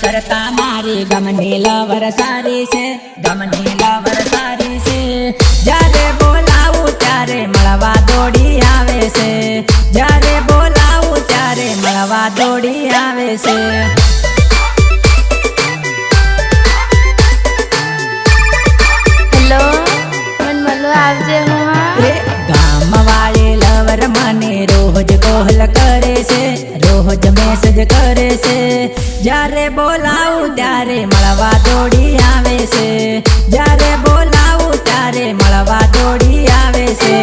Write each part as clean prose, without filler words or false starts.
करता मारी गमनी लवर सारी से गमनी लवर सारी से जारे बोलाऊ त्यारे मळवा दौड़ी आवे से जारे बोलाऊ त्यारे मळवा दौड़ी आवे से। हेलो मन मलो आवजे हूँ गाम वाले लवर मने रोज कोहल करे से रोज मैसेज करे से जारे बोलाऊ त्यारे मळवा दौड़ी आवे से जारे बोलाऊ त्यारे मळवा दौड़ी आवे से।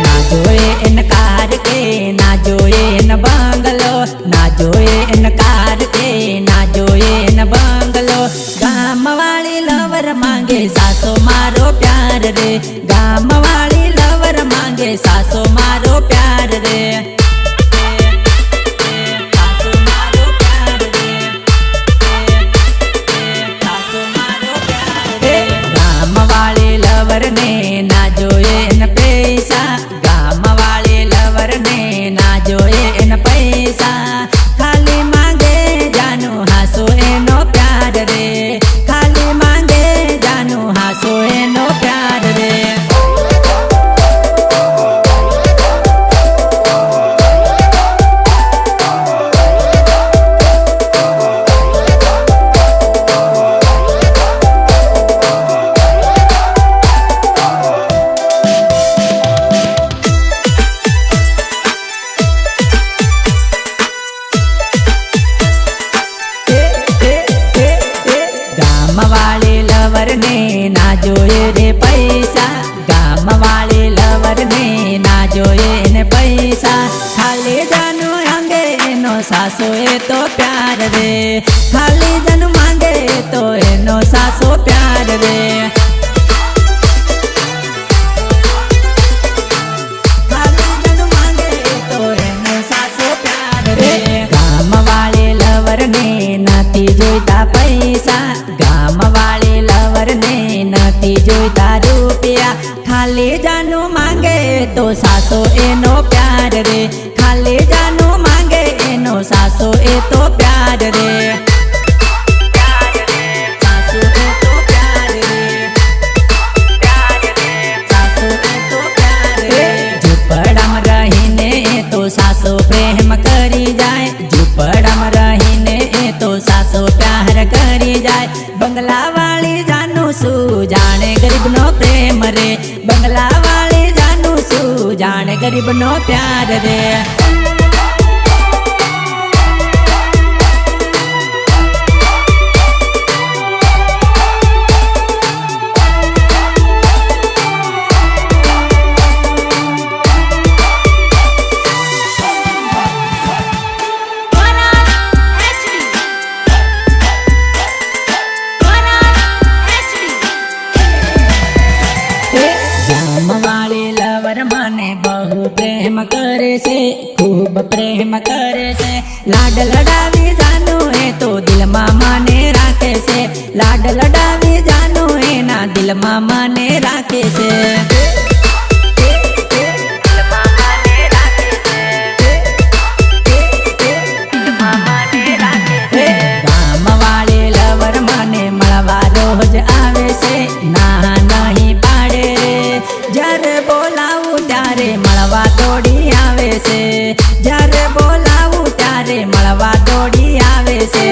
ना जोए इनकार के ना जोए इन बंगलो ना जोए इनकार के ना जोए इन बंगलो गाम वाली लवर मांगे सासो मारो प्यार रे गाम वाली लवर मांगे सासो मारो प्यार रे सासो मारो प्यार रे सासो मारो प्यार रे। गाम वाले लवर ने ना जोए इन पैसा गाम वाले लवर ने ना जोए इन पैसा खाली मांगे जानू हासो एनो प्यार रे खाली मांगे जानू हासो एनो प्यार रे। गाम वाले लवर ने ना जोए रे पैसा गाम वाले लवर ने ना जोए ने पैसा खाली जानू मांगे एनो सासो ए तो प्यार रे खाली जानू मांगे तो एनो सासो प्यार रे खाली जानू मांगे तो एनो सासो प्यार रे। गाम वाले लवर ने नाती जोईता पैसा गाम वाले लवर ने नाती जोईता रुपया खाली जानू मांगे तो सासो एनो प्यार रे खाली जानू मांगे एनो सासो ए तो प्यार रे सासो ए तो प्यार रे सासो ए तो प्यार रे। झूपड़म रहीने तो सासो प्रेम करी जाए झूपड़म रहीने तो सासो प्यार करी जाए बंगला वाली जानू सू जाने गरीब नो प्रेम रे बंगला वाली जानू सू जाने गरीब नो प्यार रे। गाम वाले लवर मने बहु प्रेम करे से खूब प्रेम करे से लाड लडावी जानू है तो दिल मामा ने राखे से लाड लडावी जानू है ना दिल मामा ने राखे से। गाम वाले लवर मने मळवा रोज आवे से ना नहीं पाड़े रे जरे बोलाऊ त्यारे मळवा दौड़ी आवे से जरे बोलाऊ त्यारे मळवा दौड़ी आवे से।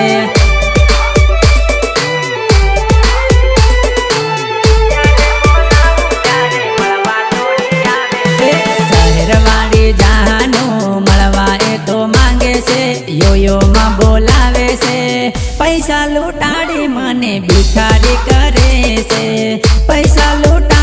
शहर वाली जानू मळवा ए तो मांगे से यो यो मां बोलावे से पैसा लूटाड़ी मने भिखारी करे से पैसा लूटा